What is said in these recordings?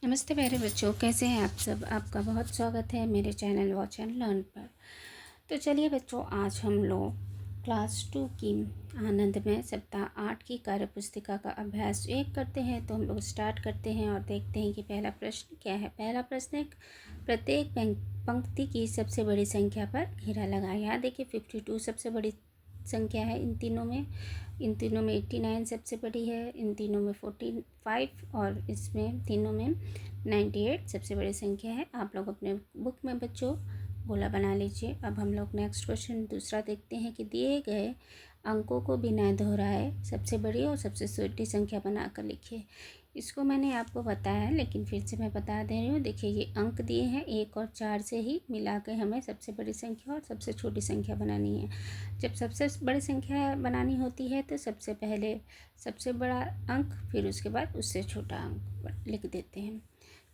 नमस्ते प्यारे बच्चों, कैसे हैं आप सब। आपका बहुत स्वागत है मेरे चैनल वॉच एंड लर्न पर। तो चलिए बच्चों, आज हम लोग क्लास 2 की आनंद में सप्ताह 8 की कार्य पुस्तिका का अभ्यास 1 करते हैं। तो हम लोग स्टार्ट करते हैं और देखते हैं कि पहला प्रश्न क्या है। पहला प्रश्न है, प्रत्येक पंक्ति की सबसे बड़ी संख्या पर घेरा लगाएं। यहाँ देखिए 52 सबसे बड़ी संख्या है इन तीनों में 89 सबसे बड़ी है, इन तीनों में 45 और इसमें तीनों में 98 सबसे बड़ी संख्या है। आप लोग अपने बुक में बच्चों गोला बना लीजिए। अब हम लोग नेक्स्ट क्वेश्चन दूसरा देखते हैं कि दिए गए अंकों को बिना दोहराए सबसे बड़ी और सबसे छोटी संख्या बनाकर लिखिए। इसको मैंने आपको बताया है, लेकिन फिर से मैं बता दे रही हूँ। देखिए ये अंक दिए हैं 1 और 4 से ही मिला के हमें सबसे बड़ी संख्या और सबसे छोटी संख्या बनानी है। जब सबसे बड़ी संख्या बनानी होती है तो सबसे पहले सबसे बड़ा अंक, फिर उसके बाद उससे छोटा अंक लिख देते हैं,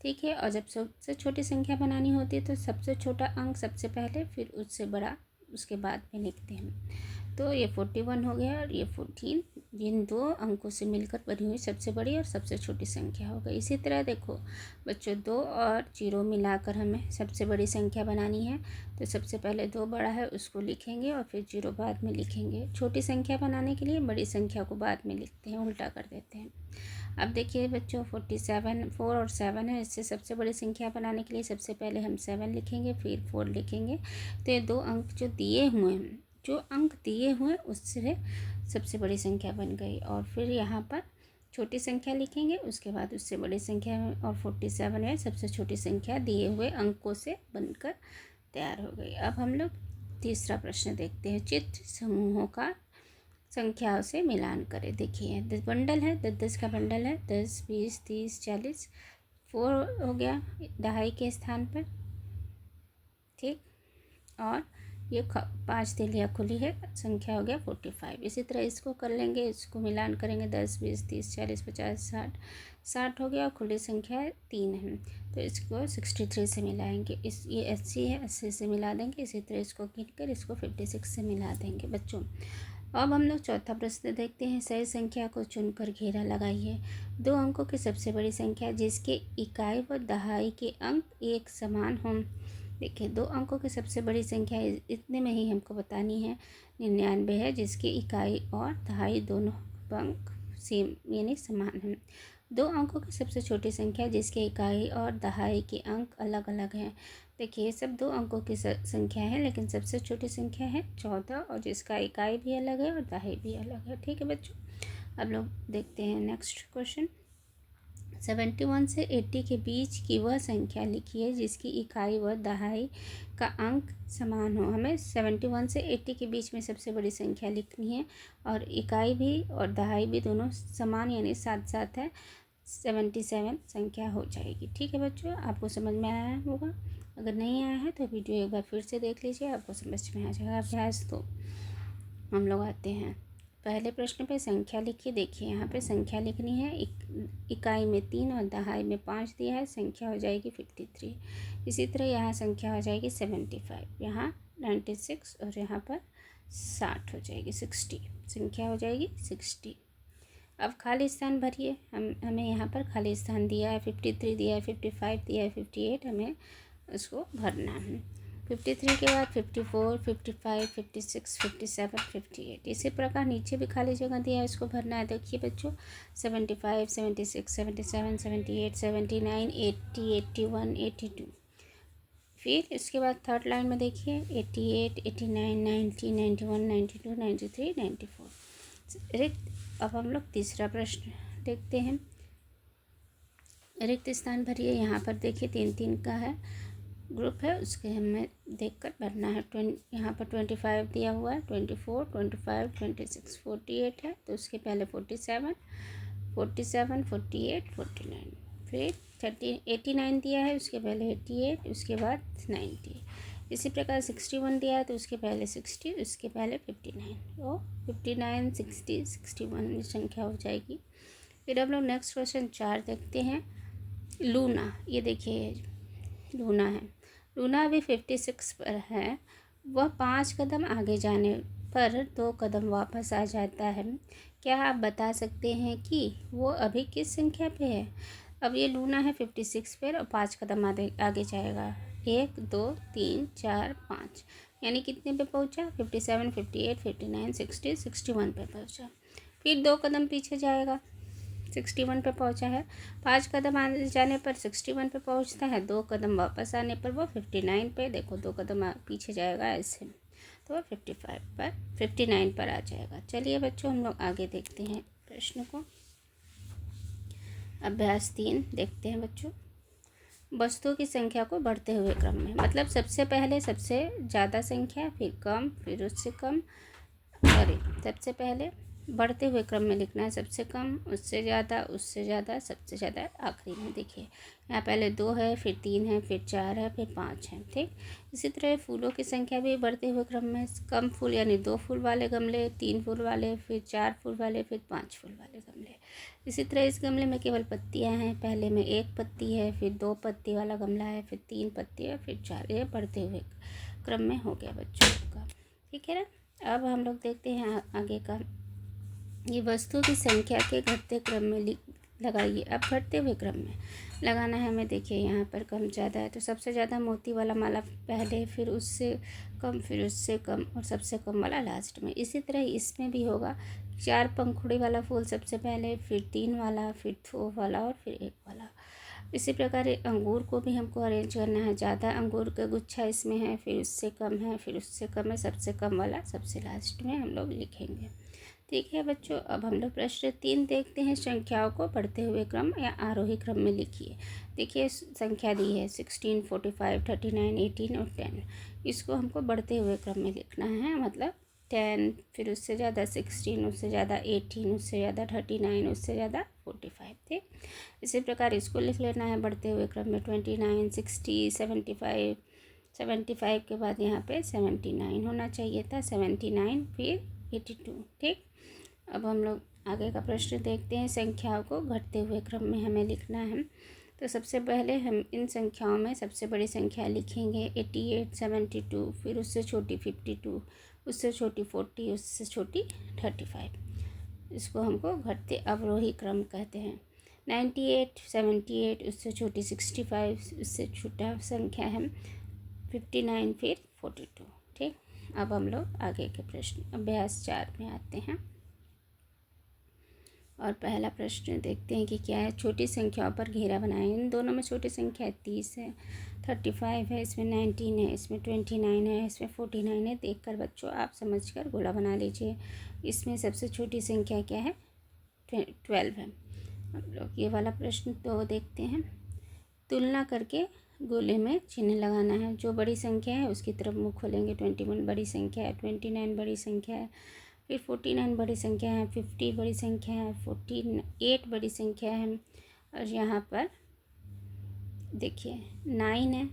ठीक है। और जब सबसे छोटी संख्या बनानी होती है तो सबसे छोटा अंक सबसे पहले, फिर उससे बड़ा उसके बाद में लिखते हैं। तो ये 41 हो गया और ये 14, जिन दो अंकों से मिलकर बनी हुई सबसे बड़ी और सबसे छोटी संख्या हो गई। इसी तरह देखो बच्चों, 2 और 0 मिलाकर हमें सबसे बड़ी संख्या बनानी है। तो सबसे पहले 2 बड़ा है उसको लिखेंगे और फिर 0 बाद में लिखेंगे। छोटी संख्या बनाने के लिए बड़ी संख्या को बाद में लिखते हैं, उल्टा कर देते हैं। अब देखिए बच्चों 47, 4 और 7 है। इससे सबसे बड़ी संख्या बनाने के लिए सबसे पहले हम 7 लिखेंगे, फिर 4 लिखेंगे। तो ये 2 अंक जो अंक दिए हुए उससे सबसे बड़ी संख्या बन गई। और फिर यहाँ पर छोटी संख्या लिखेंगे, उसके बाद उससे बड़ी संख्या में, और 47 है सबसे छोटी संख्या दिए हुए अंकों से बनकर तैयार हो गई। अब हम लोग तीसरा प्रश्न देखते हैं। चित्र समूहों का संख्याओं से मिलान करें। देखिए 10 बंडल है, 10 का बंडल है, 10, 20, 30, 40, 4 हो गया दहाई के स्थान पर, ठीक। और ये 5 तिलियाँ खुली है, संख्या हो गया 45। इसी तरह इसको कर लेंगे, इसको मिलान करेंगे। 10, 20, 30, 40, 50, 60 हो गया और खुली संख्या 3 है। तो इसको 63 से मिलाएंगे। ये 80 है, 80 से मिला देंगे। इसी तरह इसको गिनकर इसको 56 से मिला देंगे बच्चों। अब हम लोग चौथा प्रश्न देखते हैं। सही संख्या को चुनकर घेरा लगाइए। 2 अंकों की सबसे बड़ी संख्या जिसके इकाई व दहाई के अंक एक समान हों। देखिए 2 अंकों की सबसे बड़ी संख्या इतने में ही हमको बतानी है। 99 है जिसकी इकाई और दहाई दोनों अंक सेम यानी समान हैं। 2 अंकों की सबसे छोटी संख्या जिसके इकाई और दहाई के अंक अलग अलग हैं। देखिए सब 2 अंकों की संख्या है, लेकिन सबसे छोटी संख्या है 14 और जिसका इकाई भी अलग है और दहाई भी अलग है, ठीक है बच्चों। अब लोग देखते हैं नेक्स्ट क्वेश्चन। 71 से 80 के बीच की वह संख्या लिखिए जिसकी इकाई व दहाई का अंक समान हो। हमें 71 से 80 के बीच में सबसे बड़ी संख्या लिखनी है और इकाई भी और दहाई भी दोनों समान यानी साथ साथ है। 77 संख्या हो जाएगी, ठीक है बच्चों। आपको समझ में आया होगा। अगर नहीं आया है तो वीडियो एक बार फिर से देख लीजिए, आपको समझ में आ जाएगा अभ्यास। तो हम लोग आते हैं पहले प्रश्न पे। संख्या लिखिए। देखिए यहाँ पे संख्या लिखनी है। इकाई में 3 और दहाई में 5 दिया है, संख्या हो जाएगी 53। इसी तरह यहाँ संख्या हो जाएगी 75, यहाँ 96 और यहाँ पर 60 हो जाएगी 60, संख्या हो जाएगी 60। अब खाली स्थान भरिए। हमें यहाँ पर खाली स्थान दिया है, 53 दिया है, 55 दिया है, 58 हमें उसको भरना है। 53 के बाद 54, 55, 56, 57, 58। इसी प्रकार नीचे भी खाली जगह दिया है, इसको भरना है। देखिए बच्चों 75, 76, 77, 78, 79, 80, 81, 82। फिर इसके बाद थर्ड लाइन में देखिए 88, 89, 90, 91, 92, 93, 94 रिक्त। अब हम लोग तीसरा प्रश्न देखते हैं। रिक्त स्थान भरिए। यहाँ पर देखिए 3-3 का है ग्रुप है, उसके हमें देखकर भरना है। यहाँ पर 25 दिया हुआ है, 24, 25, 26, 48 है तो उसके पहले 47, 47, 48, 49। फिर 89 दिया है, उसके पहले 88, उसके बाद 90। इसी प्रकार 61 दिया है तो उसके पहले 60, उसके पहले 59। तो 59, 60, 61 संख्या हो जाएगी। फिर हम लोग नेक्स्ट क्वेश्चन 4 देखते हैं। लूना, ये देखिए लूना है। लूना अभी 56 पर है। वह 5 कदम आगे जाने पर 2 कदम वापस आ जाता है। क्या आप बता सकते हैं कि वो अभी किस संख्या पे है। अब ये लूना है 56 पर और 5 कदम आगे आगे जाएगा। 1 2 3 4 5, यानी कितने पे पहुंचा? 57 58 59 60 61 पे पहुंचा। फिर 2 कदम पीछे जाएगा, 61 पे पहुंचा है। 5 कदम आगे जाने पर 61 पे पहुंचता है। 2 कदम वापस आने पर वो 59 पे, देखो 2 कदम पीछे जाएगा ऐसे, तो वो 59 पर आ जाएगा। चलिए बच्चों, हम लोग आगे देखते हैं प्रश्न को। अभ्यास 3 देखते हैं बच्चों। वस्तुओं की संख्या को बढ़ते हुए क्रम में, मतलब सबसे पहले सबसे ज़्यादा संख्या, फिर कम, फिर उससे कम, सॉरी सबसे पहले बढ़ते हुए क्रम में लिखना है। सबसे कम, उससे ज़्यादा, उससे ज़्यादा, सबसे ज़्यादा आखिरी में। देखिए यहाँ पहले 2 है, फिर 3 है, फिर 4 है, फिर 5 है। ठीक, इसी तरह फूलों की संख्या भी बढ़ते हुए क्रम में। कम फूल यानी 2 फूल वाले गमले, 3 फूल वाले, फिर 4 फूल वाले, फिर 5 फूल वाले गमले। इसी तरह इस गमले में केवल पत्तियां हैं। पहले में 1 पत्ती है, फिर 2 पत्ती वाला गमला है, फिर 3 पत्ती है, फिर 4। ये बढ़ते हुए क्रम में हो गया बच्चों का। ठीक है ना। अब हम लोग देखते हैं आगे का। ये वस्तुओं की संख्या के घटते क्रम में लगाइए। अब घटते हुए क्रम में लगाना है हमें। देखिए यहाँ पर कम ज़्यादा है, तो सबसे ज़्यादा मोती वाला माला पहले, फिर उससे कम, फिर उससे कम, और सबसे कम वाला लास्ट में। इसी तरह इसमें भी होगा। 4 पंखुड़ी वाला फूल सबसे पहले, फिर 3 वाला, फिर 2 वाला, और फिर 1 वाला। इसी प्रकार अंगूर को भी हमको अरेंज करना है। ज़्यादा अंगूर का गुच्छा इसमें है, फिर उससे कम है, फिर उससे कम है, सबसे कम वाला सबसे लास्ट में हम लोग लिखेंगे। ठीक है बच्चों, अब हम लोग प्रश्न 3 देखते हैं। संख्याओं को बढ़ते हुए क्रम या आरोही क्रम में लिखिए। देखिए संख्या दी है 16 45 39 18 और 10। इसको हमको बढ़ते हुए क्रम में लिखना है, मतलब 10, फिर उससे ज़्यादा 16, उससे ज़्यादा 18, उससे ज़्यादा 39, उससे ज़्यादा 45। ठीक, इसी प्रकार इसको लिख लेना है बढ़ते हुए क्रम में। 29 60 75, 75 के बाद यहाँ पे 79 होना चाहिए था, 79 फिर 82। ठीक, अब हम लोग आगे का प्रश्न देखते हैं। संख्याओं को घटते हुए क्रम में हमें लिखना है। तो सबसे पहले हम इन संख्याओं में सबसे बड़ी संख्या लिखेंगे 88 72, फिर उससे छोटी 52, उससे छोटी 40, उससे छोटी 35। इसको हमको घटते अवरोही क्रम कहते हैं। 98 78, उससे छोटी 65, उससे छोटा संख्या है 59, फिर 42। ठीक, अब हम लोग आगे के प्रश्न अभ्यास 4 में आते हैं और पहला प्रश्न देखते हैं कि क्या है। छोटी संख्याओं पर घेरा बनाएं। इन दोनों में छोटी संख्या 30 है, 35 है, इसमें 19 है, इसमें 29 है, इसमें 49 है। देखकर बच्चों आप समझकर गोला बना लीजिए। इसमें सबसे छोटी संख्या क्या है? 12 है। हम लोग ये वाला प्रश्न तो देखते हैं। तुलना करके गोले में चिन्ह लगाना है। जो बड़ी संख्या है उसकी तरफ मुँह खोलेंगे। 21 बड़ी संख्या है, 29 बड़ी संख्या है, फिर 49 बड़ी संख्या है, 50 बड़ी संख्या है, 48 बड़ी संख्या है, और यहाँ पर देखिए 9 है,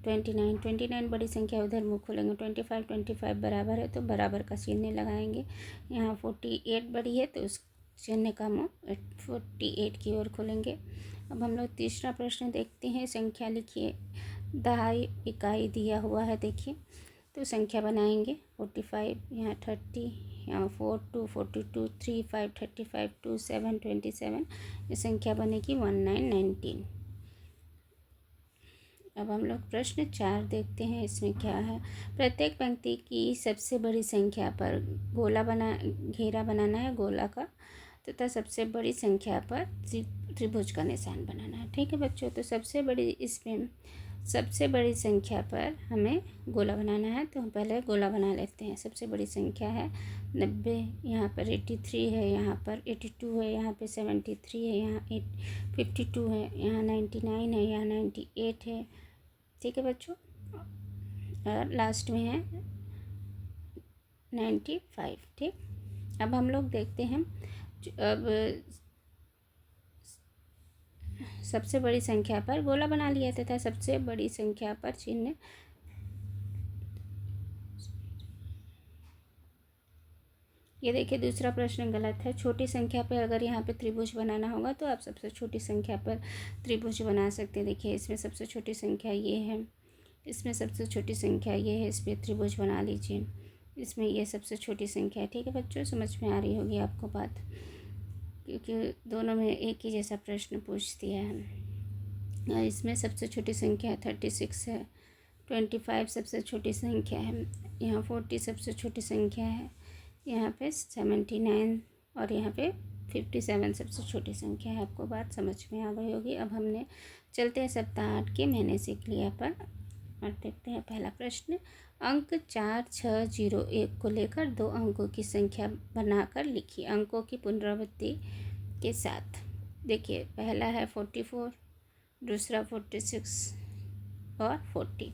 29 बड़ी संख्या है, उधर मुँह खोलेंगे। 25 बराबर है तो बराबर का चिन्ह लगाएंगे। यहाँ 48 बड़ी है तो उस चिन्ह का मुँह 48 की ओर खोलेंगे। अब हम लोग तीसरा प्रश्न देखते हैं। संख्या लिखिए। दहाई इकाई दिया हुआ है, देखिए तो संख्या बनाएंगे। 45, यहाँ 30, यहाँ 4 2 42 3 5 35 2 7 27। ये संख्या बनेगी 19 19। अब हम लोग प्रश्न 4 देखते हैं। इसमें क्या है। प्रत्येक पंक्ति की सबसे बड़ी संख्या पर घेरा बनाना है गोला का, तथा सबसे बड़ी संख्या पर त्रिभुज का निशान बनाना है। ठीक है बच्चों, तो सबसे बड़ी संख्या पर हमें गोला बनाना है, तो हम पहले गोला बना लेते हैं। सबसे बड़ी संख्या है 90, यहाँ पर 83 है, यहाँ पर 82 है, यहाँ पे 73 है, यहाँ 52 है, यहाँ 99 है, यहाँ 98 है। ठीक है बच्चों, और लास्ट में है 95। ठीक, अब हम लोग देखते हैं। अब सबसे बड़ी संख्या पर गोला बना लिया तथा सबसे बड़ी संख्या पर चिन्ह। ये देखिए दूसरा प्रश्न गलत है। छोटी संख्या पर अगर यहाँ पे त्रिभुज बनाना होगा तो आप सबसे छोटी संख्या पर त्रिभुज बना सकते हैं। देखिए इसमें सबसे छोटी संख्या ये है, इसमें सबसे छोटी संख्या ये है, इस पर त्रिभुज बना लीजिए। इसमें ये सबसे छोटी संख्या है। ठीक है बच्चों, समझ में आ रही होगी आपको बात। क्योंकि दोनों में एक ही जैसा प्रश्न पूछ दिया है। और इसमें सबसे छोटी संख्या 36 है, 25 सबसे छोटी संख्या है, यहाँ 40 सबसे छोटी संख्या है, यहाँ पे 79 और यहाँ पे 57 सबसे छोटी संख्या है। आपको बात समझ में आ गई होगी। अब हमने चलते हैं सप्ताह 8 के मैंने सीख लिया पर और देखते हैं पहला प्रश्न। अंक 4, 6, 0, 1 को लेकर 2 अंकों की संख्या बनाकर लिखिए अंकों की पुनरावृत्ति के साथ। देखिए पहला है 44, दूसरा 46 और 40।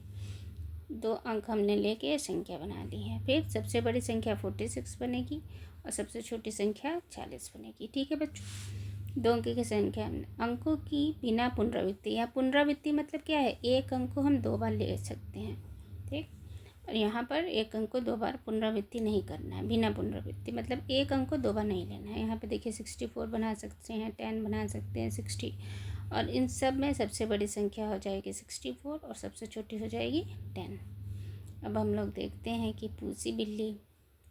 2 अंक हमने लेके संख्या बना ली है। फिर सबसे बड़ी संख्या 46 बनेगी और सबसे छोटी संख्या 40 बनेगी। ठीक है बच्चों, 2 अंक की संख्या अंकों की बिना पुनरावृत्ति। या पुनरावृत्ति मतलब क्या है, एक अंक को हम 2 बार ले सकते हैं। ठीक, और यहाँ पर एक अंक को 2 बार पुनरावृत्ति नहीं करना है। बिना पुनरावृत्ति मतलब एक अंक को 2 बार नहीं लेना है। यहाँ पे देखिए 64 बना सकते हैं, 10 बना सकते हैं, 60, और इन सब में सबसे बड़ी संख्या हो जाएगी 64 और सबसे छोटी हो जाएगी 10। अब हम लोग देखते हैं कि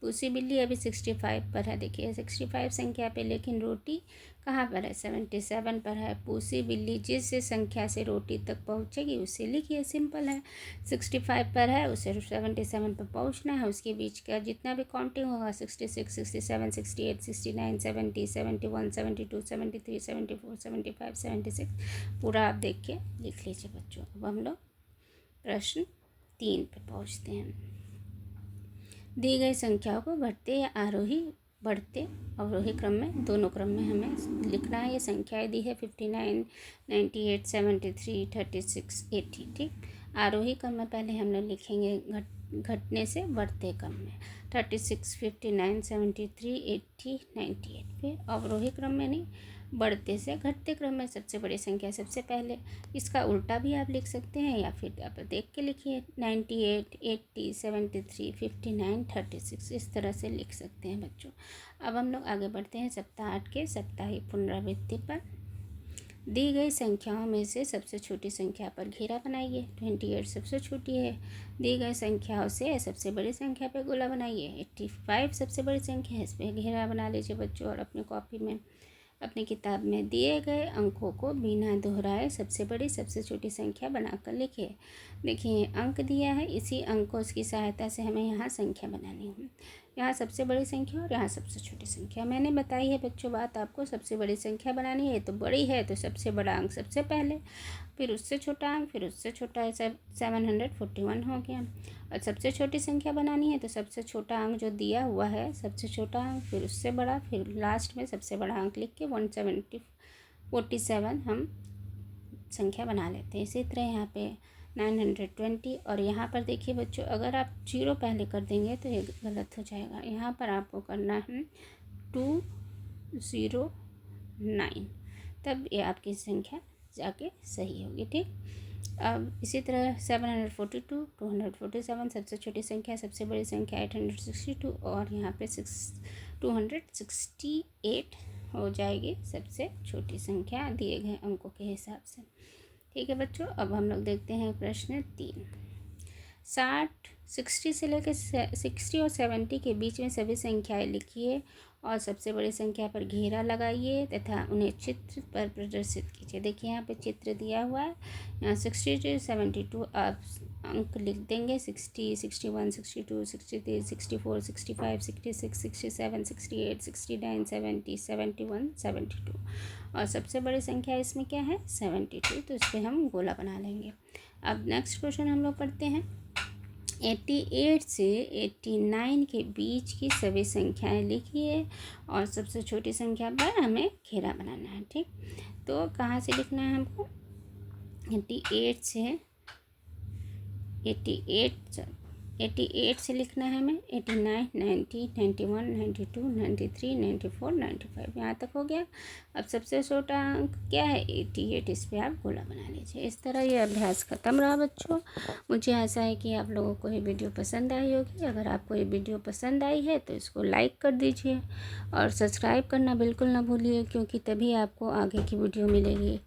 पूसी बिल्ली अभी 65 पर है। देखिए 65 संख्या पे, लेकिन रोटी कहाँ पर है, 77 पर है। पूसी बिल्ली जिस संख्या से रोटी तक पहुँचेगी उसे लिखिए, सिंपल है। 65 पर है, उसे 77 पर पहुँचना है। उसके बीच का जितना भी काउंटिंग होगा 66, 67, 68, 69, 70, 71, 72, 73, 74, 75, 76 पूरा आप देख के लिख लीजिए बच्चों। अब हम लोग प्रश्न 3 पे पहुँचते हैं। दी गई संख्याओं को घटते या बढ़ते अवरोही क्रम में, दोनों क्रम में हमें लिखना है। ये संख्याएं दी है 59, 98, 73, 36, 80। ठीक, आरोही क्रम में पहले हम लोग लिखेंगे घटने से बढ़ते क्रम में 36, 59, 73, 80, 98। फिर अवरोही क्रम में नहीं, बढ़ते से घटते क्रम में सबसे बड़ी संख्या सबसे पहले। इसका उल्टा भी आप लिख सकते हैं या फिर आप देख के लिखिए 98, 80, 73, 59, 36, इस तरह से लिख सकते हैं बच्चों। अब हम लोग आगे बढ़ते हैं सप्ताह 8 के साप्ताहिक पुनरावृत्ति पर। दी गई संख्याओं में से सबसे छोटी संख्या पर घेरा बनाइए। 28 सबसे छोटी है। दी गई संख्याओं से सबसे बड़ी संख्या पर गोला बनाइए। 85 सबसे बड़ी संख्या है, इस पर घेरा बना लीजिए बच्चों। और अपनी कॉपी में, अपनी किताब में दिए गए अंकों को बिना दोहराए सबसे बड़ी सबसे छोटी संख्या बनाकर लिखिए। देखिए अंक दिया है, इसी अंकों की सहायता से हमें यहाँ संख्या बनानी है। यहाँ सबसे बड़ी संख्या और यहाँ सबसे छोटी संख्या मैंने बताई है बच्चों बात आपको। सबसे बड़ी संख्या बनानी है तो बड़ी है तो सबसे बड़ा अंक सबसे पहले, फिर उससे छोटा अंक, फिर उससे छोटा है 741 हो गया। और सबसे छोटी संख्या बनानी है तो सबसे छोटा अंक जो दिया हुआ है सबसे छोटा अंक, फिर उससे बड़ा, फिर लास्ट में सबसे बड़ा अंक लिख के 147 हम संख्या बना लेते हैं। इसी तरह यहाँ पे 920। और यहाँ पर देखिए बच्चों, अगर आप 0 पहले कर देंगे तो ये गलत हो जाएगा। यहाँ पर आपको करना है 209, तब ये आपकी संख्या जाके सही होगी। ठीक, अब इसी तरह 742, 247 सबसे छोटी संख्या, सबसे बड़ी संख्या 862 और यहाँ पे 268 हो जाएगी सबसे छोटी संख्या दिए गए अंकों के हिसाब से। ठीक है बच्चों, अब हम लोग देखते हैं प्रश्न 3। 60 से लेकर 60 और 70 के बीच में सभी संख्याएं लिखिए और सबसे बड़ी संख्या पर घेरा लगाइए तथा उन्हें चित्र पर प्रदर्शित कीजिए। देखिए यहाँ पे चित्र दिया हुआ है। यहाँ 60 से 72 आप अंक लिख देंगे। 60, 61, 62, 63, 64, 65, 66, 67, 68, 69, 70, 71, 72 और सबसे बड़ी संख्या इसमें क्या है 72, तो इस पर हम गोला बना लेंगे। अब नेक्स्ट क्वेश्चन हम लोग पढ़ते हैं। 88 से 89 के बीच की सभी संख्याएं लिखिए और सबसे छोटी संख्या पर हमें घेरा बनाना है। ठीक, तो कहाँ से लिखना है हमको, 88 से लिखना है हमें 89, 90, 91, 92, 93, 94, 95 यहाँ तक हो गया। अब सबसे छोटा अंक क्या है 88, इस पर आप गोला बना लीजिए। इस तरह ये अभ्यास ख़त्म रहा बच्चों। मुझे आशा है कि आप लोगों को ये वीडियो पसंद आई होगी। अगर आपको ये वीडियो पसंद आई है तो इसको लाइक कर दीजिए और सब्सक्राइब करना बिल्कुल ना भूलिए, क्योंकि तभी आपको आगे की वीडियो मिलेगी।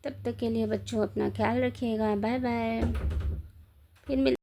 तब तक के लिए बच्चों अपना ख्याल रखिएगा। बाय बाय, फिर मिल